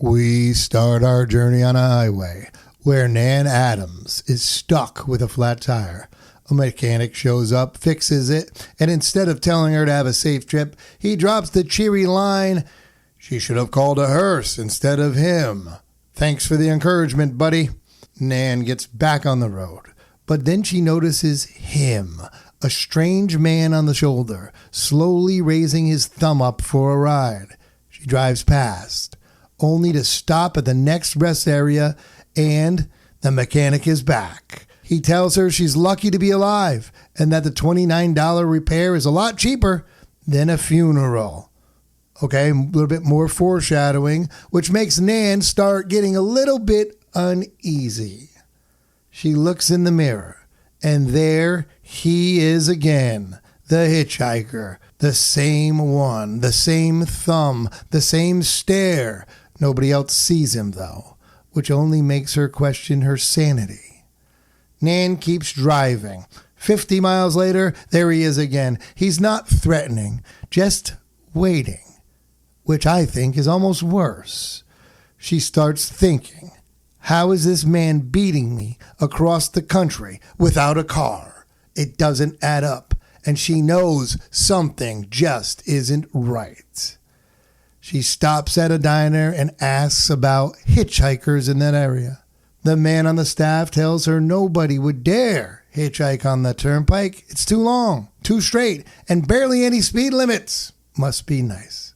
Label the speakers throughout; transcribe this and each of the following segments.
Speaker 1: We start our journey on a highway where Nan Adams is stuck with a flat tire. A mechanic shows up, fixes it, and instead of telling her to have a safe trip, he drops the cheery line, "She should have called a hearse instead of him. Thanks for the encouragement, buddy." Nan gets back on the road, but then she notices him, a strange man on the shoulder, slowly raising his thumb up for a ride. She drives past, only to stop at the next rest area, and the mechanic is back. He tells her she's lucky to be alive and that the $29 repair is a lot cheaper than a funeral. Okay, a little bit more foreshadowing, which makes Nan start getting a little bit uneasy. She looks in the mirror, and there he is again, the hitchhiker, the same one, the same thumb, the same stare. Nobody else sees him, though, which only makes her question her sanity. Nan keeps driving. 50 miles later, there he is again. He's not threatening, just waiting, which I think is almost worse. She starts thinking, how is this man beating me across the country without a car? It doesn't add up, and she knows something just isn't right. She stops at a diner and asks about hitchhikers in that area. The man on the staff tells her nobody would dare hitchhike on the turnpike. It's too long, too straight, and barely any speed limits. Must be nice.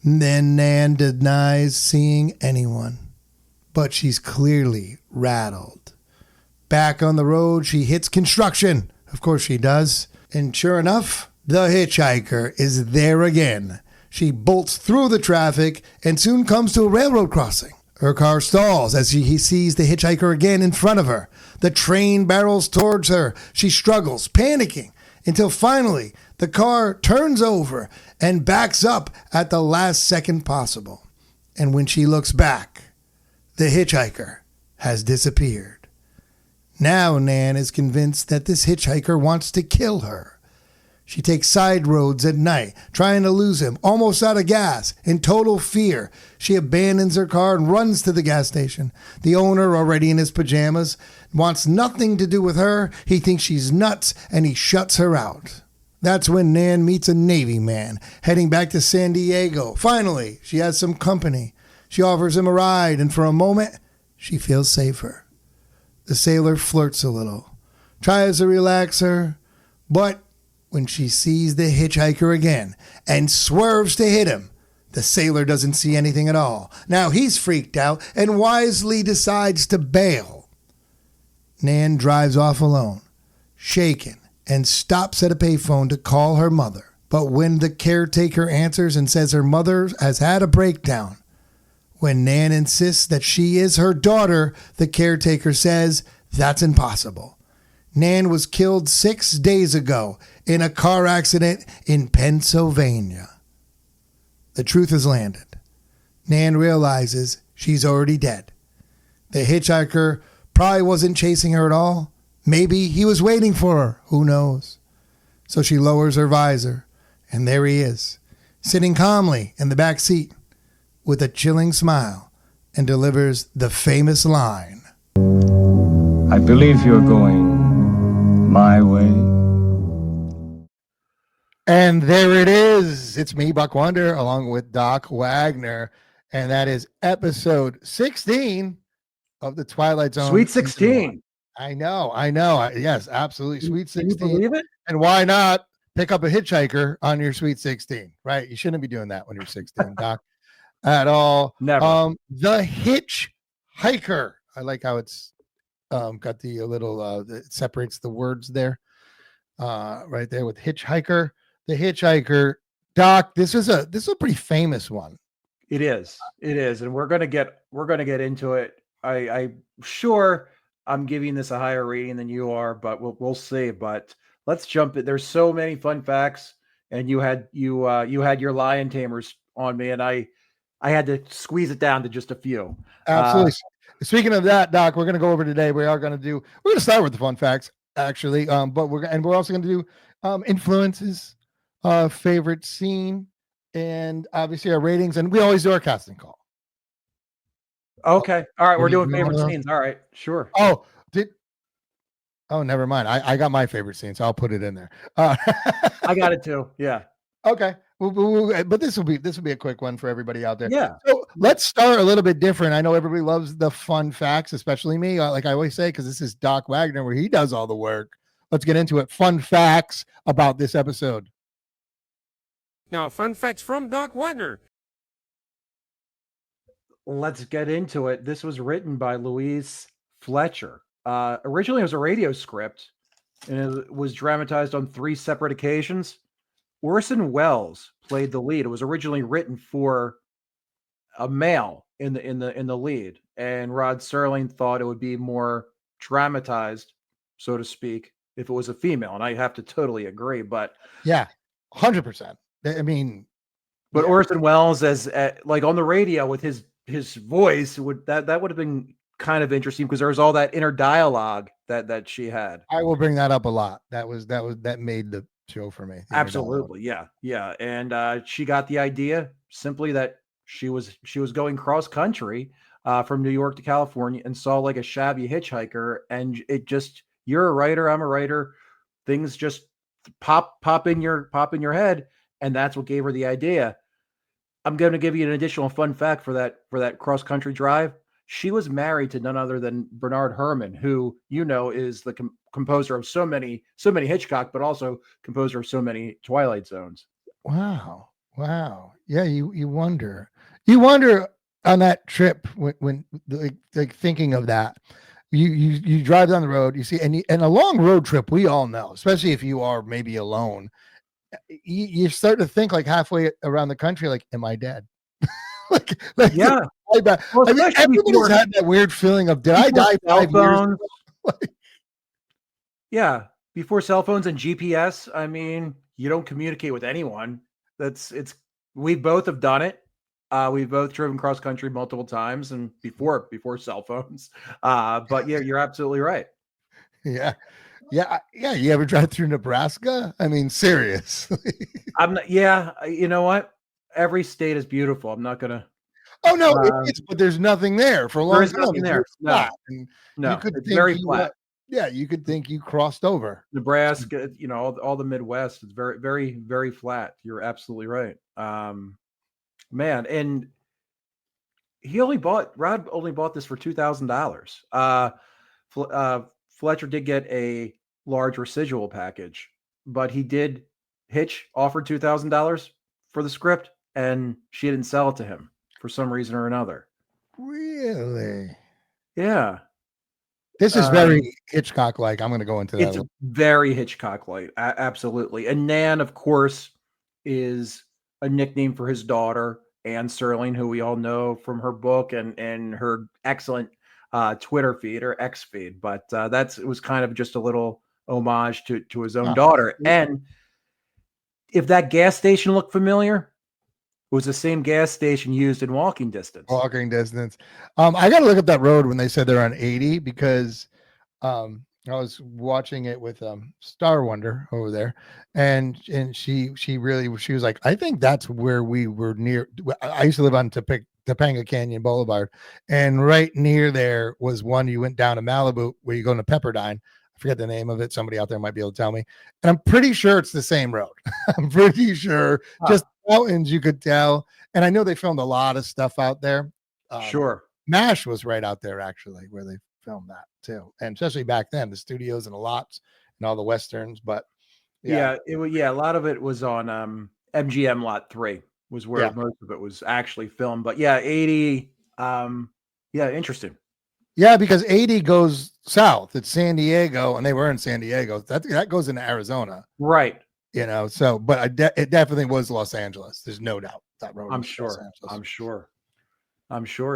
Speaker 1: Then Nan denies seeing anyone, but she's clearly rattled. Back on the road, she hits construction. Of course she does. And sure enough, the hitchhiker is there again. She bolts through the traffic and soon comes to a railroad crossing. Her car stalls as he sees the hitchhiker again in front of her. The train barrels towards her. She struggles, panicking, until finally the car turns over and backs up at the last second possible. And when she looks back, the hitchhiker has disappeared. Now Nan is convinced that this hitchhiker wants to kill her. She takes side roads at night, trying to lose him, almost out of gas, in total fear. She abandons her car and runs to the gas station. The owner, already in his pajamas, wants nothing to do with her. He thinks she's nuts, and he shuts her out. That's when Nan meets a Navy man, heading back to San Diego. Finally, she has some company. She offers him a ride, and for a moment, she feels safer. The sailor flirts a little, tries to relax her, but when she sees the hitchhiker again and swerves to hit him, the sailor doesn't see anything at all. Now he's freaked out and wisely decides to bail. Nan drives off alone, shaken, and stops at a payphone to call her mother. But when the caretaker answers and says her mother has had a breakdown, when Nan insists that she is her daughter, the caretaker says that's impossible. Nan was killed 6 days ago in a car accident in Pennsylvania. The truth has landed. Nan realizes she's already dead. The hitchhiker probably wasn't chasing her at all. Maybe he was waiting for her. Who knows? So she lowers her visor, and there he is, sitting calmly in the back seat with a chilling smile, and delivers the famous line,
Speaker 2: "I believe you're going my way."
Speaker 1: And there it is. It's me, Buck Wonder, along with Doc Wagner. And that is episode 16 of the Twilight Zone.
Speaker 3: Sweet 16.
Speaker 1: I know. Yes, absolutely. Sweet 16.
Speaker 3: Can you believe it?
Speaker 1: And why not pick up a hitchhiker on your Sweet 16, right? You shouldn't be doing that when you're 16, Doc, at all.
Speaker 3: Never.
Speaker 1: The Hitch-Hiker. I like how it's got the little, it separates the words there, right there with Hitch-Hiker. The Hitch-Hiker. Doc, this is a pretty famous one.
Speaker 3: It is, and we're gonna get into it. I'm sure I'm giving this a higher rating than you are, but we'll see. But let's jump in. There's so many fun facts, and you had your lion tamers on me, and I had to squeeze it down to just a few.
Speaker 1: Absolutely. Speaking of that, Doc, we're going to go over today. We're going to start with the fun facts, actually. But we're also going to do influences, favorite scene, and obviously our ratings. And we always do our casting call.
Speaker 3: Okay. All right. We're
Speaker 1: Any
Speaker 3: doing
Speaker 1: one
Speaker 3: favorite
Speaker 1: of those?
Speaker 3: scenes. All right. Sure.
Speaker 1: Oh, never mind. I got my favorite scene, so I'll put it in there.
Speaker 3: I got it too. Yeah.
Speaker 1: Okay. But this will be a quick one for everybody out there.
Speaker 3: Yeah.
Speaker 1: So let's start a little bit different. I know everybody loves the fun facts, especially me. Like I always say, because this is Doc Wagner where he does all the work. Let's get into it. Fun facts about this episode.
Speaker 4: Now, fun facts from Doc Wagner.
Speaker 3: Let's get into it. This was written by Louise Fletcher. Originally, it was a radio script, and it was dramatized on 3 separate occasions. Orson Welles played the lead. It was originally written for a male in the lead, and Rod Serling thought it would be more dramatized, so to speak, if it was a female. And I have to totally agree. But
Speaker 1: yeah, 100%. I mean,
Speaker 3: but Orson Welles as like on the radio with his voice would that would have been kind of interesting because there was all that inner dialogue that she had.
Speaker 1: I will bring that up a lot. That made the show for me.
Speaker 3: Absolutely. Yeah. And she got the idea simply that she was going cross country from New York to California and saw like a shabby hitchhiker, and it just, you're a writer, I'm a writer, things just pop in your head, and that's what gave her the idea. I'm going to give you an additional fun fact for that cross country drive. She was married to none other than Bernard Herrmann, who is the composer of so many Hitchcock, but also composer of so many Twilight Zones.
Speaker 1: Wow. Yeah, you wonder on that trip when like thinking of that. You drive down the road, you see, and a long road trip, we all know, especially if you are maybe alone, you start to think like halfway around the country, like, am I dead? like
Speaker 3: yeah.
Speaker 1: Well, I mean, everybody's had that weird feeling of, did I die 5 years ago?
Speaker 3: Yeah, before cell phones and GPS, I mean, you don't communicate with anyone. We both have done it. We've both driven cross country multiple times, and before cell phones. But yeah, you're absolutely right.
Speaker 1: Yeah. You ever drive through Nebraska? I mean, seriously.
Speaker 3: You know what? Every state is beautiful. I'm not gonna.
Speaker 1: Oh no, but there's nothing there for a long time.
Speaker 3: Nothing there. No,
Speaker 1: you could
Speaker 3: it's
Speaker 1: think
Speaker 3: very flat.
Speaker 1: Yeah, you could think you crossed over
Speaker 3: Nebraska. All the Midwest. It's very, very, very flat. You're absolutely right. Man, and Rod only bought this for $2,000. Fletcher did get a large residual package, but Hitch offered $2,000 for the script, and she didn't sell it to him for some reason or another.
Speaker 1: Really?
Speaker 3: Yeah.
Speaker 1: This is very Hitchcock-like. I'm going to go into that.
Speaker 3: It's very Hitchcock-like, absolutely. And Nan, of course, is a nickname for his daughter, Anne Serling, who we all know from her book and her excellent Twitter feed or X feed. But it was kind of just a little homage to his own daughter. And if that gas station looked familiar, it was the same gas station used in Walking Distance.
Speaker 1: I got to look up that road when they said they're on 80 because I was watching it with Star Wonder over there, and she was like, I think that's where we were near. I used to live on Topanga Canyon Boulevard, and right near there was one you went down to Malibu where you go to Pepperdine. I forget the name of it. Somebody out there might be able to tell me, and I'm pretty sure it's the same road. I'm pretty sure. Just mountains, you could tell. And I know they filmed a lot of stuff out there.
Speaker 3: Sure.
Speaker 1: MASH was right out there actually where they filmed that too, and especially back then, the studios and the lots and all the westerns. But
Speaker 3: a lot of it was on MGM Lot 3 was where most of it was actually filmed. But 80, interesting.
Speaker 1: Yeah, because 80 goes south. It's San Diego, and they were in San Diego. That goes into Arizona,
Speaker 3: right?
Speaker 1: So, but it definitely was Los Angeles. There's no doubt that road.
Speaker 3: I'm sure.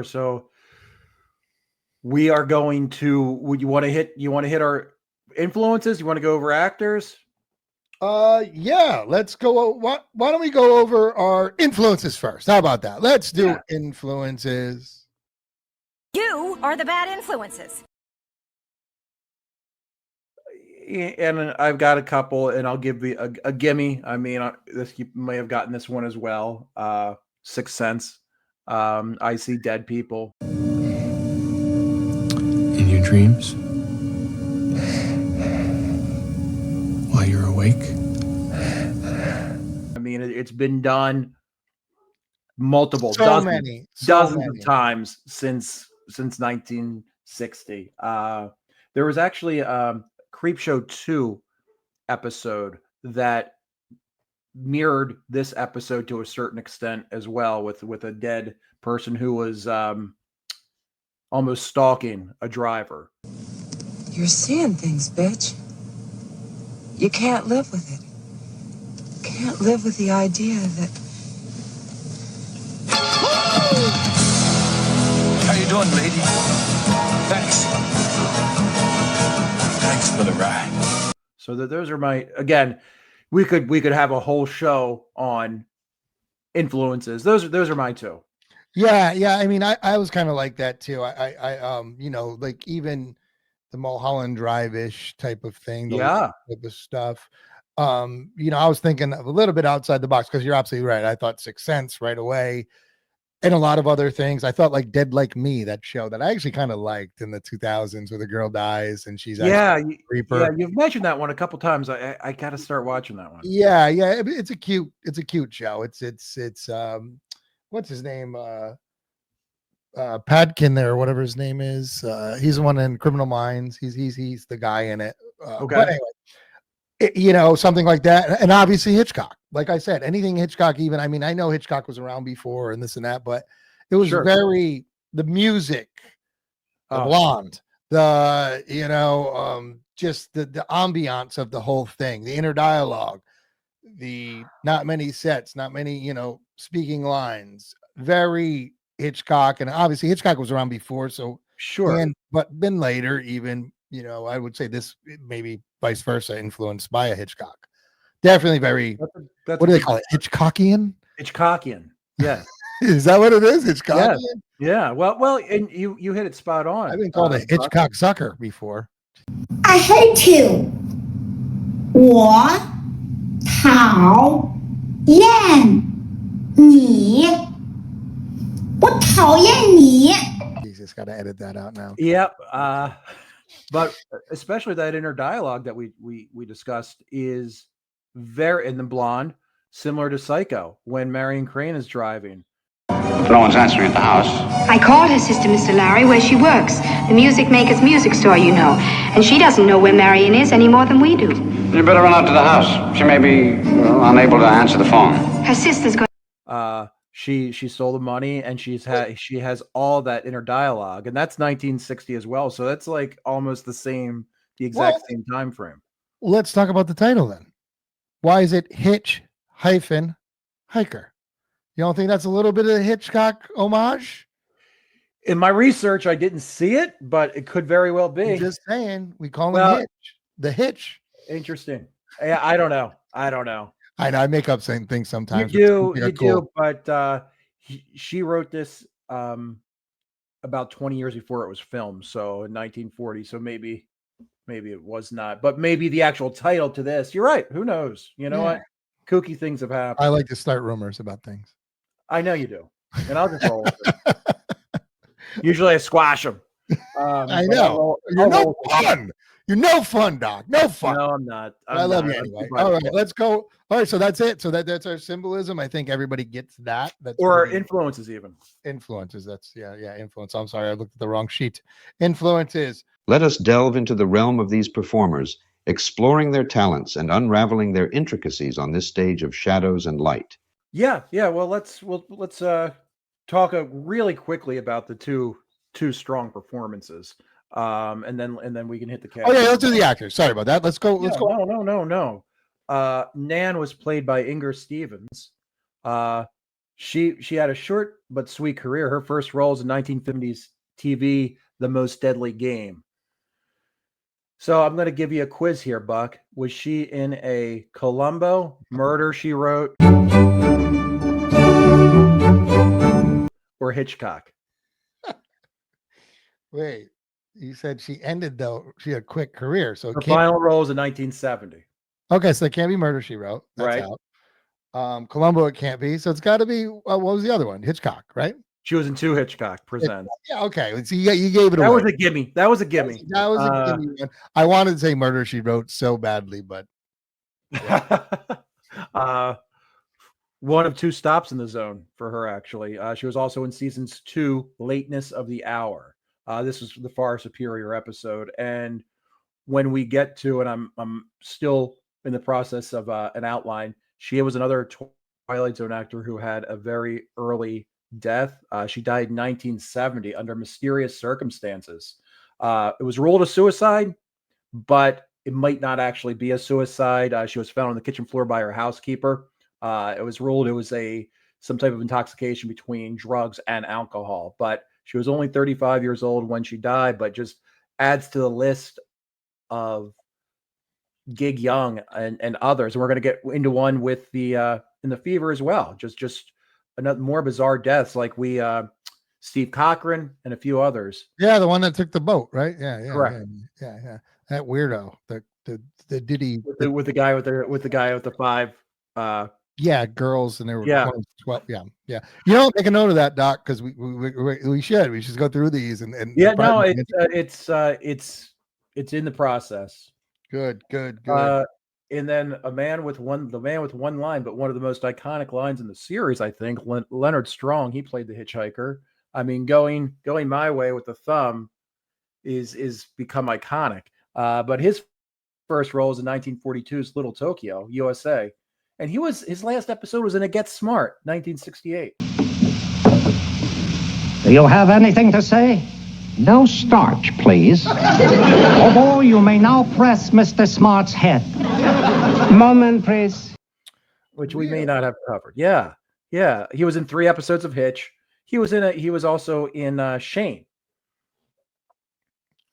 Speaker 3: So we are going to. Would you want to hit? You want to hit our influences? You want to go over actors?
Speaker 1: Yeah. Let's go. Why don't we go over our influences first? How about that? Let's do influences.
Speaker 5: You are the bad influences.
Speaker 3: And I've got a couple, and I'll give you a gimme. I mean, you may have gotten this one as well. Sixth Sense. I See Dead People.
Speaker 6: dreams? While you're awake?
Speaker 3: I mean, it's been done multiple,
Speaker 1: So
Speaker 3: dozens,
Speaker 1: many
Speaker 3: of times since 1960. There was actually a Creepshow 2 episode that mirrored this episode to a certain extent as well, with a dead person who was almost stalking a driver.
Speaker 7: You're seeing things, bitch. You can't live with it. Can't live with the idea that...
Speaker 6: How you doing, lady? Thanks. Thanks for the ride.
Speaker 3: So that those are my, again, we could have a whole show on influences. Those are my two.
Speaker 1: Yeah. I mean, I was kind of like that too. I you know, like even the Mulholland Drive-ish type of thing. Type of stuff. You know, I was thinking of a little bit outside the box because you're absolutely right. I thought Sixth Sense right away, and a lot of other things. I thought like Dead Like Me, that show that I actually kind of liked in the 2000s, where the girl dies and she's actually a Reaper.
Speaker 3: Yeah, you've mentioned that one a couple times. I got to start watching that one.
Speaker 1: Yeah. It's a cute show. It's what's his name? Padkin there, or whatever his name is. He's the one in Criminal Minds. He's the guy in it.
Speaker 3: Okay.
Speaker 1: But anyway, you know, something like that. And obviously Hitchcock. Like I said, anything Hitchcock, even, I mean, I know Hitchcock was around before and this and that, but it was the music, the blonde, you know, just the ambiance of the whole thing, the inner dialogue, the not many sets, not many, you know, speaking lines, very Hitchcock. And obviously Hitchcock was around before, so but been later, even, you know, I would say this maybe vice versa, influenced by a Hitchcock. Definitely very, what do they call it? Hitchcockian?
Speaker 3: Hitchcockian. Yeah.
Speaker 1: Is that what it is? Hitchcockian?
Speaker 3: Yeah. Well, and you hit it spot on.
Speaker 1: I've been called a Hitchcock sucker before.
Speaker 8: I hate you. 我讨厌你。我讨厌你。
Speaker 1: Jesus, got to edit that out now.
Speaker 3: Yep. But especially that inner dialogue that we discussed is very, in the blonde, similar to Psycho when Marion Crane is driving.
Speaker 2: No one's answering at the house.
Speaker 9: I called her sister, Mr. Larry, where she works, the music maker's music store, you know, and she doesn't know where Marion is any more than we do.
Speaker 2: You better run out to the house. She may be unable to answer the phone.
Speaker 9: Her sister's going.
Speaker 3: She stole the money, and she has all that inner dialogue, and that's 1960 as well. So that's like almost the exact same time frame.
Speaker 1: Let's talk about the title then. Why is it Hitch-Hiker? You don't think that's a little bit of a Hitchcock homage? In
Speaker 3: my research, I didn't see it, but it could very well be.
Speaker 1: I'm just saying, we call him Hitch. The Hitch.
Speaker 3: Interesting. Yeah, I don't know.
Speaker 1: I know. I make up same things sometimes.
Speaker 3: You do, but she wrote this about 20 years before it was filmed, so in 1940. So maybe it was not, but maybe the actual title to this. You're right. Who knows? You know what? Kooky things have happened.
Speaker 1: I like to start rumors about things.
Speaker 3: I know you do, and I'll just roll with it. Usually I squash them.
Speaker 1: I know. You're no fun. You're no fun, Doc. No fun.
Speaker 3: No, I'm not.
Speaker 1: I love you anyway. All right, let's go. All right, so that's it. So that's our symbolism. I think everybody gets that. That's
Speaker 3: or influences even.
Speaker 1: Influences. That's influence. I'm sorry, I looked at the wrong sheet. Influences.
Speaker 10: Let us delve into the realm of these performers, exploring their talents and unraveling their intricacies on this stage of shadows and light.
Speaker 3: Yeah. Well, let's talk really quickly about the two strong performances, and then we can hit the cast.
Speaker 1: Oh yeah, let's do the actors. Sorry about that. Let's go.
Speaker 3: No. Nan was played by Inger Stevens. She had a short but sweet career. Her first roles in 1950s TV, The Most Deadly Game. So I'm going to give you a quiz here, Buck. Was she in a Columbo, Murder, She Wrote, or Hitchcock?
Speaker 1: Wait, you said she ended though. She had a quick career, so
Speaker 3: her final roles in 1970.
Speaker 1: Okay, so it can't be Murder, She Wrote. That's
Speaker 3: right.
Speaker 1: Out. Columbo, it can't be. So it's got to be. What was the other one? Hitchcock, right?
Speaker 3: She was in 2 Hitchcock Presents.
Speaker 1: Yeah, okay. So you gave it away.
Speaker 3: That was a gimme. That was a gimme.
Speaker 1: That was a gimme one. I wanted to say Murder, She Wrote so badly, but
Speaker 3: one of 2 stops in the zone for her, actually. She was also in seasons 2, Lateness of the Hour. This was the far superior episode. And when we get to, and I'm still in the process of an outline, she was another Twilight Zone actor who had a very early death. She died in 1970 under mysterious circumstances. It was ruled a suicide, but it might not actually be a suicide. She was found on the kitchen floor by her housekeeper. It was ruled it was some type of intoxication between drugs and alcohol. But she was only 35 years old when she died, but just adds to the list of Gig Young and others. And we're going to get into one with the in the Fever as well. Just another more bizarre deaths like Steve Cochran and a few others.
Speaker 1: Yeah, the one that took the boat, right? Yeah,
Speaker 3: correct.
Speaker 1: Yeah. That weirdo, the Diddy
Speaker 3: with the guy with the 5
Speaker 1: girls, and they were 12. Yeah. You know, make a note of that, Doc, because we should go through these and
Speaker 3: no, it's in the process.
Speaker 1: Good.
Speaker 3: And then the man with one line, but one of the most iconic lines in the series, I think, Leonard Strong. He played the Hitchhiker. I mean, going my way with the thumb is become iconic. But his first role was in 1942's Little Tokyo, USA, and his last episode was in A Get Smart, 1968.
Speaker 11: Do you have anything to say? No starch, please. Although you may now press Mr. Smart's head. Moment, please.
Speaker 3: Which we may not have covered. Yeah. He was in 3 episodes of Hitch. He was also in Shane.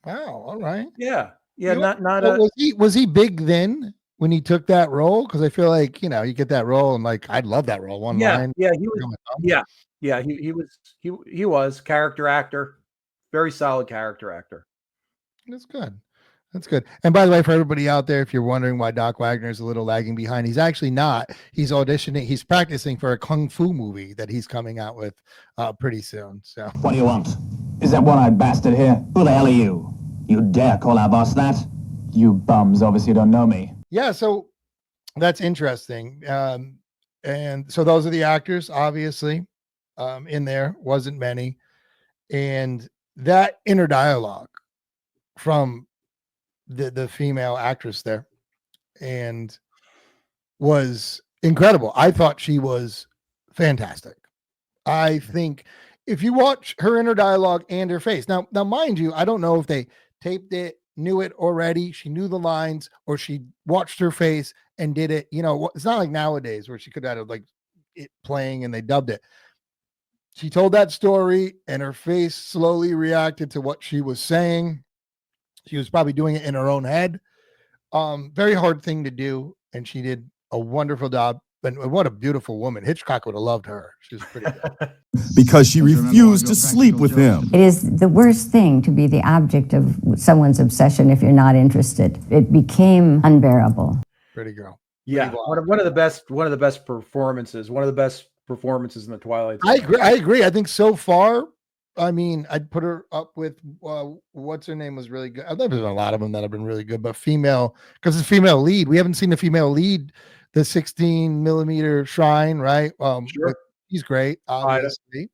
Speaker 1: Wow. All right.
Speaker 3: Yeah.
Speaker 1: Was he big then when he took that role? Because I feel like, you get that role and like I'd love that role. One line.
Speaker 3: Yeah. He was. Yeah. He was character actor. Very solid character actor.
Speaker 1: That's good. And by the way, for everybody out there, if you're wondering why Doc Wagner is a little lagging behind, he's actually not. He's auditioning. He's practicing for a kung fu movie that he's coming out with pretty soon. So,
Speaker 12: what do you want? Is that one-eyed bastard here? Who the hell are you? You dare call our boss that? You bums obviously don't know me.
Speaker 1: Yeah, so that's interesting. And so those are the actors, obviously, in there. Wasn't many. And that inner dialogue from the female actress there and was incredible. I thought she was fantastic. I think if you watch her inner dialogue and her face, now mind you, I don't know if they taped it, knew it already, she knew the lines, or she watched her face and did it. It's not like nowadays where she could have like it playing and they dubbed it. She told that story and her face slowly reacted to what she was saying. She was probably doing it in her own head. Very hard thing to do. And she did a wonderful job. And what a beautiful woman. Hitchcock would have loved her. She was pretty good.
Speaker 13: Because she refused to sleep with him.
Speaker 14: It is the worst thing to be the object of someone's obsession if you're not interested. It became unbearable.
Speaker 1: Pretty girl.
Speaker 3: Yeah. One of the best performances. One of the best performances in the Twilight Zone.
Speaker 1: I agree. I think so far, I mean, I'd put her up with what's her name was really good. There's been a lot of them that have been really good, but female, because it's female lead. We haven't seen the female lead, the 16 millimeter Shrine, right?
Speaker 3: Sure.
Speaker 1: He's great, obviously.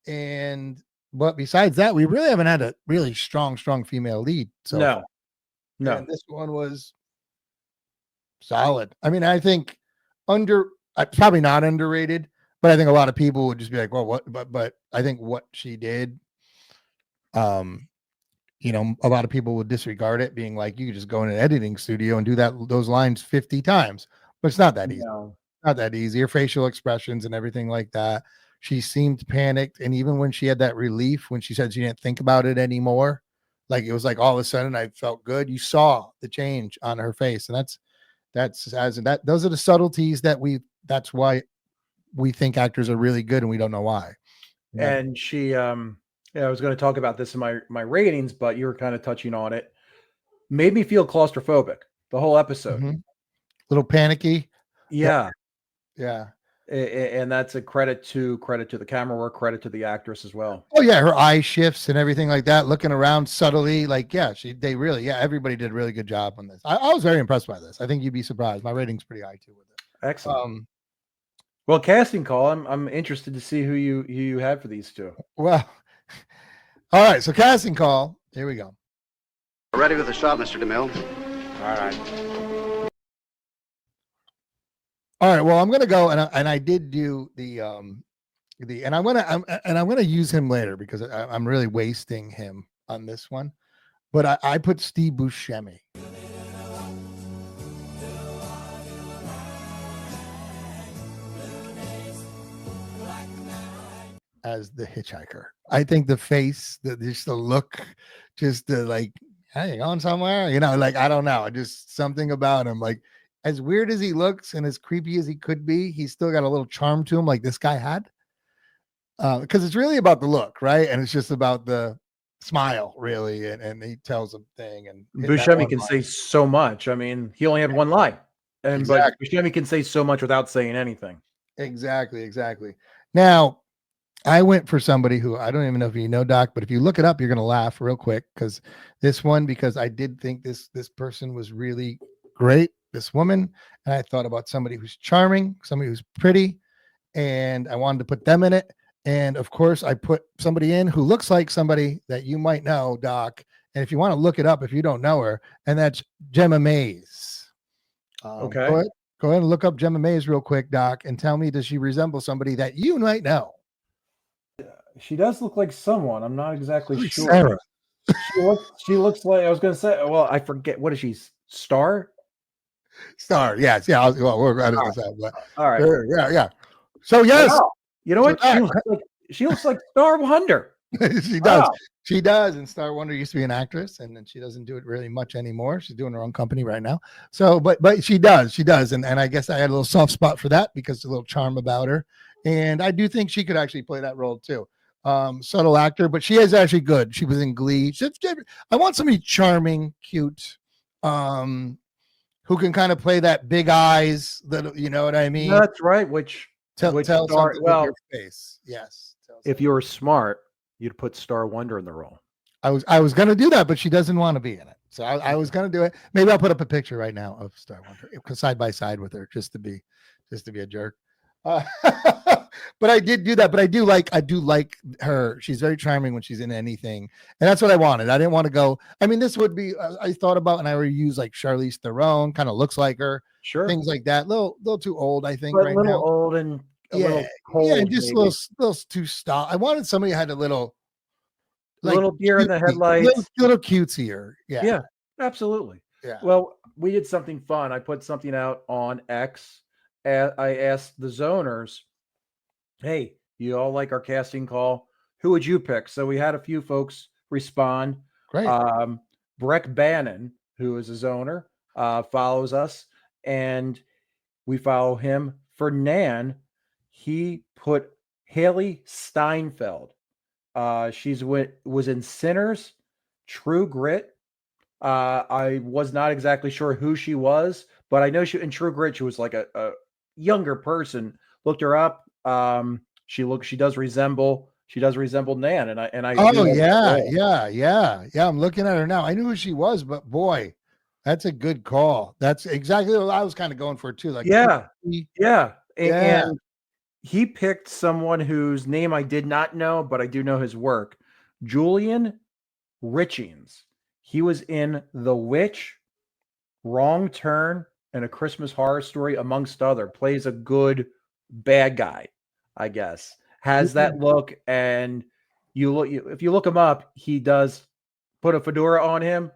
Speaker 1: But besides that, we really haven't had a really strong female lead. So
Speaker 3: no.
Speaker 1: And this one was solid. I mean, I think probably not underrated, but I think a lot of people would just be like, well, what? But I think what she did, a lot of people would disregard it, being like, you could just go in an editing studio and do those lines 50 times, but it's not that easy.
Speaker 3: No.
Speaker 1: Not that easy. Her facial expressions and everything like that. She seemed panicked, and even when she had that relief, when she said she didn't think about it anymore, like it was like all of a sudden I felt good. You saw the change on her face, and those are the subtleties that's why we think actors are really good and we don't know why.
Speaker 3: Yeah. And she, I was going to talk about this in my ratings, but you were kind of touching on it. Made me feel claustrophobic the whole episode.
Speaker 1: Mm-hmm. Little panicky.
Speaker 3: Yeah. And that's a credit to the camera work, credit to the actress as well.
Speaker 1: Oh yeah, her eye shifts and everything like that, looking around subtly. Like, yeah, everybody did a really good job on this. I was very impressed by this. I think you'd be surprised. My rating's pretty high too with it.
Speaker 3: Excellent. Well, casting call. I'm interested to see who you had for these two.
Speaker 1: Well, all right. So casting call. Here we go.
Speaker 2: Ready with the shot, Mr. DeMille.
Speaker 3: All right.
Speaker 1: All right. Well, I'm gonna go, and I did do and I'm gonna use him later because I'm really wasting him on this one. But I put Steve Buscemi as the hitchhiker. I think the face, just the look, just the like, hey, you going somewhere? You know, like I don't know, just something about him, like. As weird as he looks and as creepy as he could be, he's still got a little charm to him like this guy had. Because it's really about the look, right? And it's just about the smile, really. And he tells a thing. And
Speaker 3: Buscemi can say so much. I mean, he only had one line. But Buscemi can say so much without saying anything.
Speaker 1: Exactly. Now, I went for somebody who I don't even know if you know, Doc, but if you look it up, you're going to laugh real quick. Because I did think this person was really great. This woman, and I thought about somebody who's charming, somebody who's pretty, and I wanted to put them in it. And of course, I put somebody in who looks like somebody that you might know, Doc. And if you want to look it up, if you don't know her, and that's Gemma Mays.
Speaker 3: Okay.
Speaker 1: Go ahead and look up Gemma Mays real quick, Doc, and tell me, does she resemble somebody that you might know?
Speaker 3: She does look like someone. I'm not exactly sure.
Speaker 1: Sarah.
Speaker 3: She looks like, I was going to say, well, I forget. What is she? Star,
Speaker 1: yes, yeah. We're going to that. But,
Speaker 3: all right,
Speaker 1: yeah. So yes,
Speaker 3: wow. You know what? She looks like Star Wonder.
Speaker 1: She does. Wow. She does. And Star Wonder used to be an actress, and then she doesn't do it really much anymore. She's doing her own company right now. So, but she does. And I guess I had a little soft spot for that because there's a little charm about her, and I do think she could actually play that role too. Subtle actor, but she is actually good. She was in Glee. I want somebody charming, cute. Who can kind of play that big eyes, that, you know what I mean?
Speaker 3: That's right. Which
Speaker 1: tell something with your face. Yes.
Speaker 3: If you were smart, you'd put Star Wonder in the role.
Speaker 1: I was going to do that, but she doesn't want to be in it. So I was going to do it. Maybe I'll put up a picture right now of Star Wonder side by side with her, just to be a jerk. But I did do that. But I do like her. She's very charming when she's in anything, and that's what I wanted. I didn't want to go. I mean, this would be. I thought about, and I would use like Charlize Theron. Kind of looks like her.
Speaker 3: Sure.
Speaker 1: Things like that. Little too old, I think.
Speaker 3: But
Speaker 1: right
Speaker 3: a little
Speaker 1: now.
Speaker 3: old and a little cold.
Speaker 1: And just a little too style. I wanted somebody who had a little
Speaker 3: deer in the headlights.
Speaker 1: Little cutesier. Yeah.
Speaker 3: Yeah. Absolutely.
Speaker 1: Yeah.
Speaker 3: Well, we did something fun. I put something out on X. I asked the zoners, hey, you all like our casting call? Who would you pick? So we had a few folks respond.
Speaker 1: Great.
Speaker 3: Breck Bannon, who is a zoner, follows us, and we follow him. For Nan, he put Haley Steinfeld. She's was in Sinners, True Grit. I was not exactly sure who she was, but I know she in True Grit she was like a younger person. Looked her up. She does resemble Nan, and I.
Speaker 1: Oh yeah. I'm looking at her now. I knew who she was, but boy, that's a good call. That's exactly what I was kind of going for too. Like
Speaker 3: yeah. And he picked someone whose name I did not know, but I do know his work. Julian Richings. He was in The Witch, Wrong Turn, and A Christmas Horror Story, amongst other. Plays a good bad guy, I guess. Has that look, and if you look him up, he does put a fedora on him.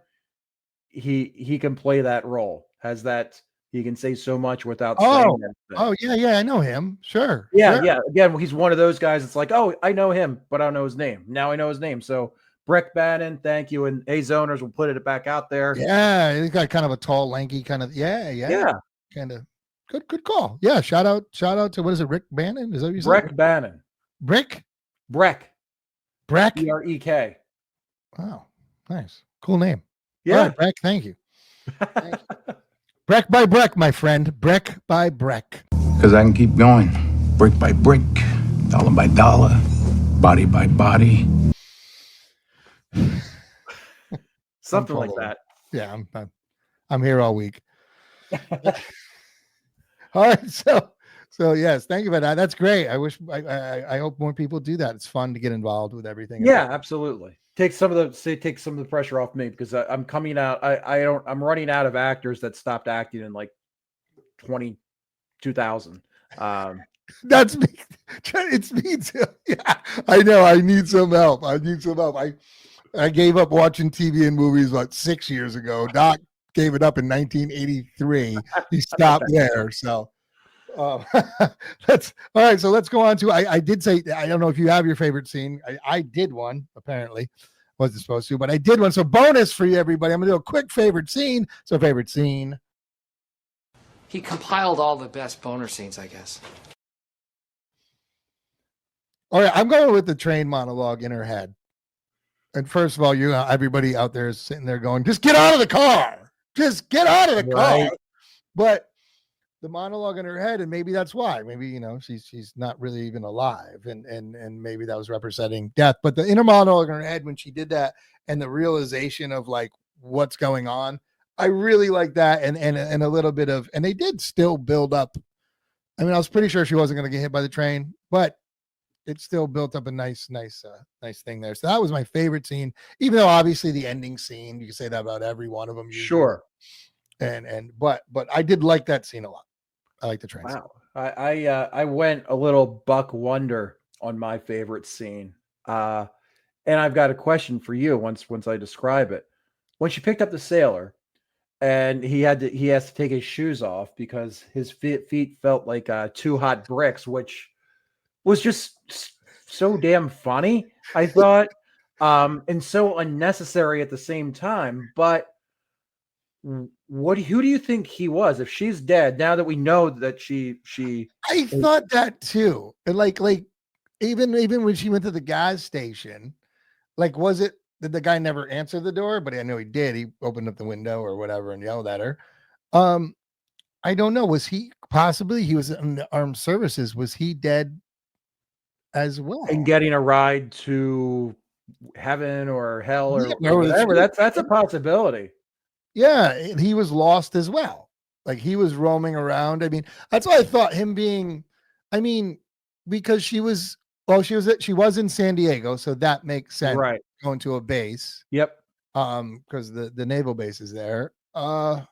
Speaker 3: He can play that role. Has that, he can say so much without saying anything.
Speaker 1: Oh yeah, I know him. Sure.
Speaker 3: Yeah. Again, he's one of those guys. It's like, oh, I know him, but I don't know his name. Now I know his name. So Breck Bannon, thank you. And hey, zoners, we'll put it back out there.
Speaker 1: Yeah, he's got kind of a tall, lanky kind of. Yeah. Kind of good call. Yeah, shout out to, what is it, Rick Bannon? Is that what you said?
Speaker 3: Breck Bannon.
Speaker 1: Breck.
Speaker 3: Brek.
Speaker 1: Wow, nice, cool name.
Speaker 3: Yeah,
Speaker 1: right, Breck. Thank you. Breck by Breck, my friend. Breck by Breck.
Speaker 6: Because I can keep going. Brick by brick, dollar by dollar, body by body.
Speaker 3: Something like that.
Speaker 1: Yeah, I'm here all week. All right, so yes, thank you for that. That's great. I wish I hope more people do that. It's fun to get involved with everything.
Speaker 3: Yeah, absolutely. Take some of the pressure off me because I'm coming out. I'm running out of actors that stopped acting in like 2000.
Speaker 1: That's me. It's me too. Yeah, I know. I need some help. I gave up watching TV and movies about 6 years ago. Doc gave it up in 1983. He stopped there. So that's all right. So let's go on to. I did say I don't know if you have your favorite scene. I did one apparently. Wasn't supposed to, but I did one. So bonus for you, everybody. I'm gonna do a quick favorite scene. So favorite scene.
Speaker 15: He compiled all the best boner scenes, I guess.
Speaker 1: All right, I'm going with the train monologue in her head. And first of all, everybody out there is sitting there going, just get out of the car. Just get out of the car. But the monologue in her head, and maybe that's why. Maybe, she's not really even alive. And maybe that was representing death. But the inner monologue in her head when she did that and the realization of like what's going on, I really like that. And a little bit of, and they did still build up. I mean, I was pretty sure she wasn't going to get hit by the train, but it still built up a nice thing there. So that was my favorite scene, even though obviously the ending scene, you can say that about every one of them. Usually.
Speaker 3: Sure.
Speaker 1: But I did like that scene a lot. I like the train.
Speaker 3: Wow. I went a little Buck Wonder on my favorite scene. And I've got a question for you once I describe it. When she picked up the sailor and he has to take his shoes off because his feet felt like 2 hot bricks, which was just so damn funny, I thought, and so unnecessary at the same time. But who do you think he was? If she's dead, now that we know that she
Speaker 1: I thought that too. And like even when she went to the gas station, like did the guy never answer the door? But I know he did. He opened up the window or whatever and yelled at her. I don't know. Was he was in the armed services? Was he dead as well?
Speaker 3: And getting a ride to heaven or hell or whatever. That's a possibility.
Speaker 1: Yeah, and he was lost as well. Like he was roaming around. I mean, that's why I thought him being, because she was in San Diego, so that makes sense.
Speaker 3: Right.
Speaker 1: Going to a base.
Speaker 3: Yep.
Speaker 1: Because the naval base is there. That's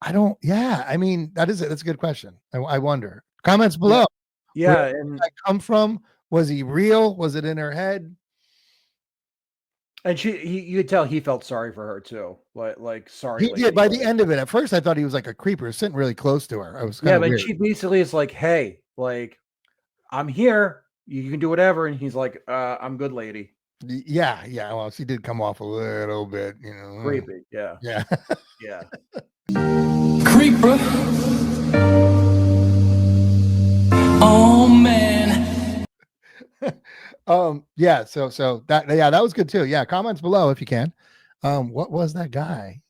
Speaker 1: a good question. I wonder. Comments below.
Speaker 3: Yeah.
Speaker 1: Where did that come from? Was he real? Was it in her head?
Speaker 3: And you could tell he felt sorry for her too. Like sorry.
Speaker 1: He did by the end of it. At first, I thought he was like a creeper sitting really close to her. I was
Speaker 3: but
Speaker 1: weird.
Speaker 3: she basically is like, "Hey, like, I'm here. You can do whatever." And he's like, "I'm good, lady."
Speaker 1: Yeah. Well, she did come off a little bit,
Speaker 3: creepy. Yeah.
Speaker 1: Yeah.
Speaker 3: Yeah.
Speaker 6: Creeper. Oh man.
Speaker 1: Yeah. So that was good too. Yeah. Comments below if you can. What was that guy?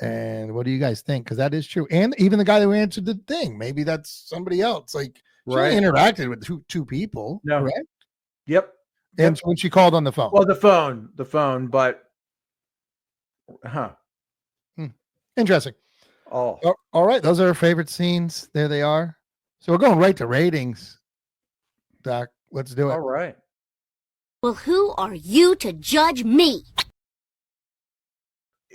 Speaker 1: And what do you guys think? Because that is true. And even the guy who answered the thing, maybe that's somebody else. Like she only interacted with two people.
Speaker 3: No.
Speaker 1: Correct?
Speaker 3: Yep.
Speaker 1: And when she called on the phone.
Speaker 3: Well, the phone, but
Speaker 1: interesting.
Speaker 3: Oh,
Speaker 1: all right. Those are our favorite scenes. There they are. So we're going right to ratings. Doc, let's do it.
Speaker 3: All right.
Speaker 16: Well, who are you to judge me?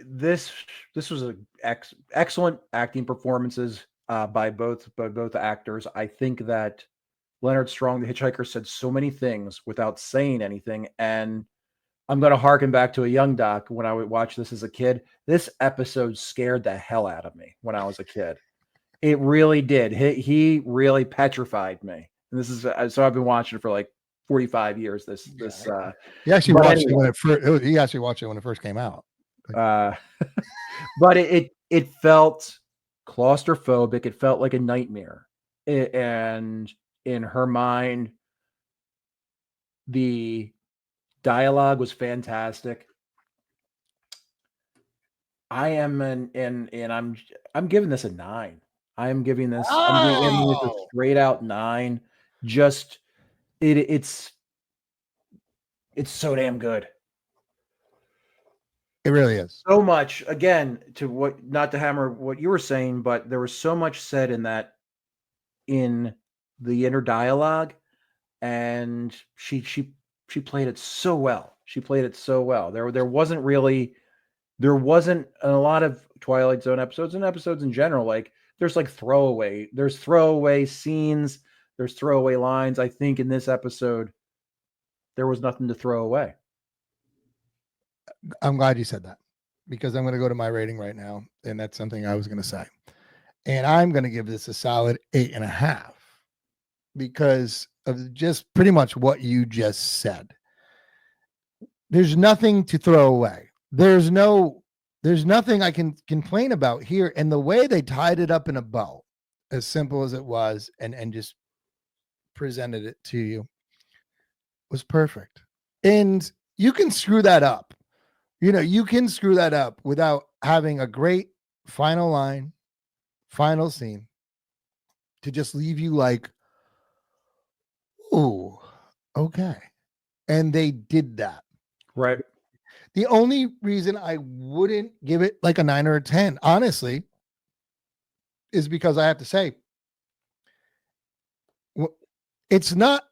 Speaker 3: This was excellent acting performances by both actors. I think that Leonard Strong, the Hitchhiker, said so many things without saying anything. And I'm going to harken back to a young Doc when I would watch this as a kid. This episode scared the hell out of me when I was a kid. It really did. He really petrified me. And this is so I've been watching it for like 45 years.
Speaker 1: He actually watched it when it first came out.
Speaker 3: But it felt claustrophobic. It felt like a nightmare. And in her mind, the dialogue was fantastic. I'm giving this a 9. I'm giving this a straight out 9. just it's so damn good.
Speaker 1: It really is.
Speaker 3: So much, again, to what, not to hammer what you were saying, but there was so much said in the inner dialogue, and she played it so well. She played it so well. There wasn't in a lot of Twilight Zone episodes and episodes in general, like there's throwaway scenes, there's throwaway lines. I think in this episode there was nothing to throw away.
Speaker 1: I'm glad you said that, because I'm going to go to my rating right now, and that's something I was going to say. And I'm going to give this a solid 8.5 because of just pretty much what you just said. There's nothing to throw away. There's nothing I can complain about here. And the way they tied it up in a bow, as simple as it was, and just presented it to you, was perfect. And you can screw that up. You can screw that up without having a great final line, final scene to just leave you like, oh, okay. And they did that.
Speaker 3: Right.
Speaker 1: The only reason I wouldn't give it like a 9 or a 10, honestly, is because I have to say, it's not,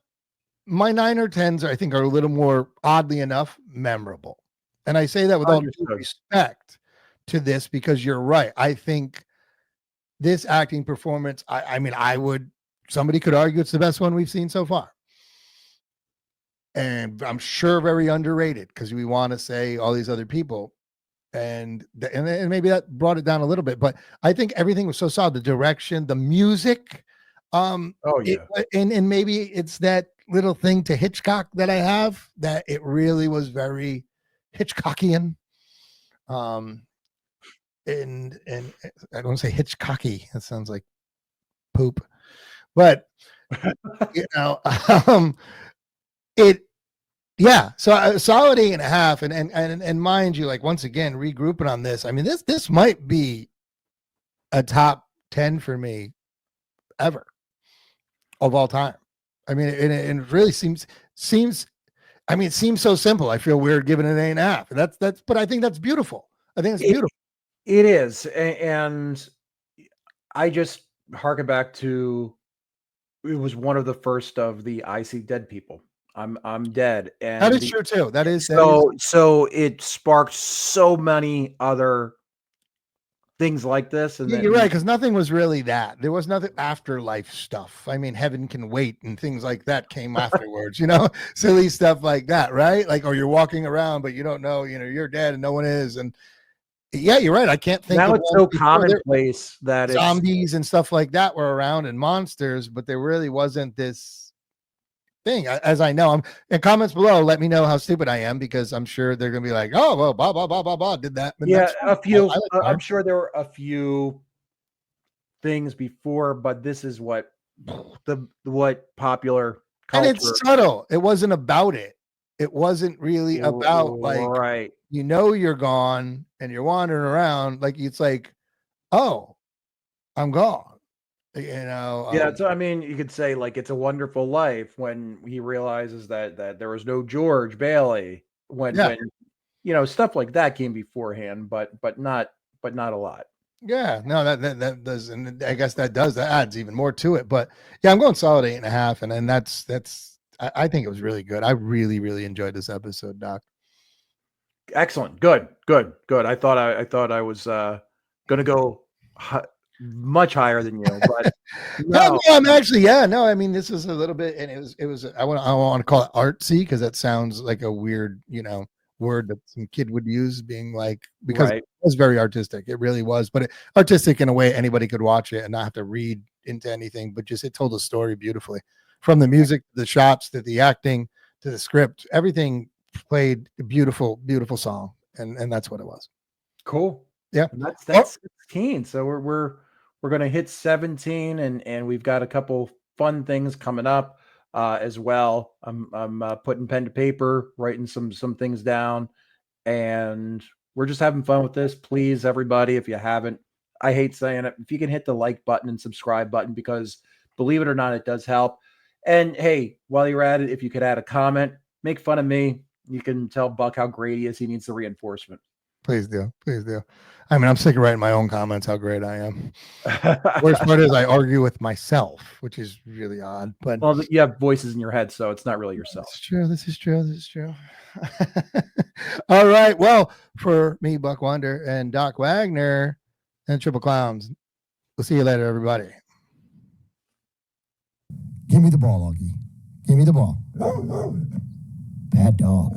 Speaker 1: my 9 or 10s, I think, are a little more, oddly enough, memorable. And I say that with all due respect to this, because you're right. I think this acting performance, somebody could argue it's the best one we've seen so far. And I'm sure very underrated, because we want to say all these other people. And maybe that brought it down a little bit. But I think everything was so solid. The direction, the music. And maybe it's that little thing to Hitchcock that I have, that it really was very Hitchcockian. And I don't say Hitchcocky. That sounds like poop. But so a solid 8.5, and mind you, like, once again, regrouping on this, I mean, this might be a top 10 for me ever of all time. I mean, it really seems it seems so simple. I feel weird giving it an 8.5. That's but I think that's beautiful. I think it's beautiful.
Speaker 3: It is. And I just harken back to, it was one of the first of the I See Dead people. I'm dead. And
Speaker 1: that is true too. That is
Speaker 3: so it sparked so many other things like this. And
Speaker 1: you're right, because nothing was really that. There was nothing afterlife stuff. I mean, Heaven Can Wait and things like that came afterwards, silly stuff like that, right? Like, or you're walking around, but you don't know, you're dead and no one is. And yeah, you're right. I can't think.
Speaker 3: Now it's so commonplace that
Speaker 1: zombies and stuff like that were around, and monsters, but there really wasn't this thing. As I know, in comments below, let me know how stupid I am, because I'm sure they're gonna be like, oh well, blah blah blah blah blah did that. But
Speaker 3: yeah, a few. I'm sure there were a few things before, but this is what popular culture.
Speaker 1: And it's subtle. It wasn't about it. It wasn't really about, like,
Speaker 3: right.
Speaker 1: You're gone and you're wandering around, like, it's like, oh, I'm gone.
Speaker 3: Yeah, so I mean, you could say, like, It's a Wonderful Life, when he realizes that there was no George Bailey, when stuff like that came beforehand, but not a lot.
Speaker 1: Yeah, no, that does, and I guess that adds even more to it. But yeah, I'm going solid 8.5, and then that's I think it was really good. I really, really enjoyed this episode, Doc.
Speaker 3: Excellent, good. I thought I was gonna go much higher than you, but
Speaker 1: no, I'm actually, no, I mean, this is a little bit, and it was I want to call it artsy, because that sounds like a weird word that some kid would use, being like, because it was very artistic. It really was, but artistic in a way anybody could watch it and not have to read into anything, but just it told a story beautifully, from the music, the shots, to the acting, to the script. Everything played a beautiful song, and that's what it was.
Speaker 3: Cool.
Speaker 1: Yeah,
Speaker 3: and that's 16. So we're gonna hit 17, and we've got a couple fun things coming up as well. I'm putting pen to paper, writing some things down, and we're just having fun with this. Please, everybody, if you haven't, I hate saying it, if you can hit the like button and subscribe button, because believe it or not, it does help. And hey, while you're at it, if you could add a comment, make fun of me. You can tell Buck how great he is. He needs the reinforcement.
Speaker 1: Please do. Please do. I mean, I'm sick of writing my own comments how great I am. Worst part is I argue with myself, which is really odd. But
Speaker 3: well, you have voices in your head, so it's not really yourself.
Speaker 1: This is true. All right. Well, for me, Buck Wonder, and Doc Wagner, and Triple Clowns, we'll see you later, everybody.
Speaker 17: Give me the ball, Augie. Give me the ball. Bad dog.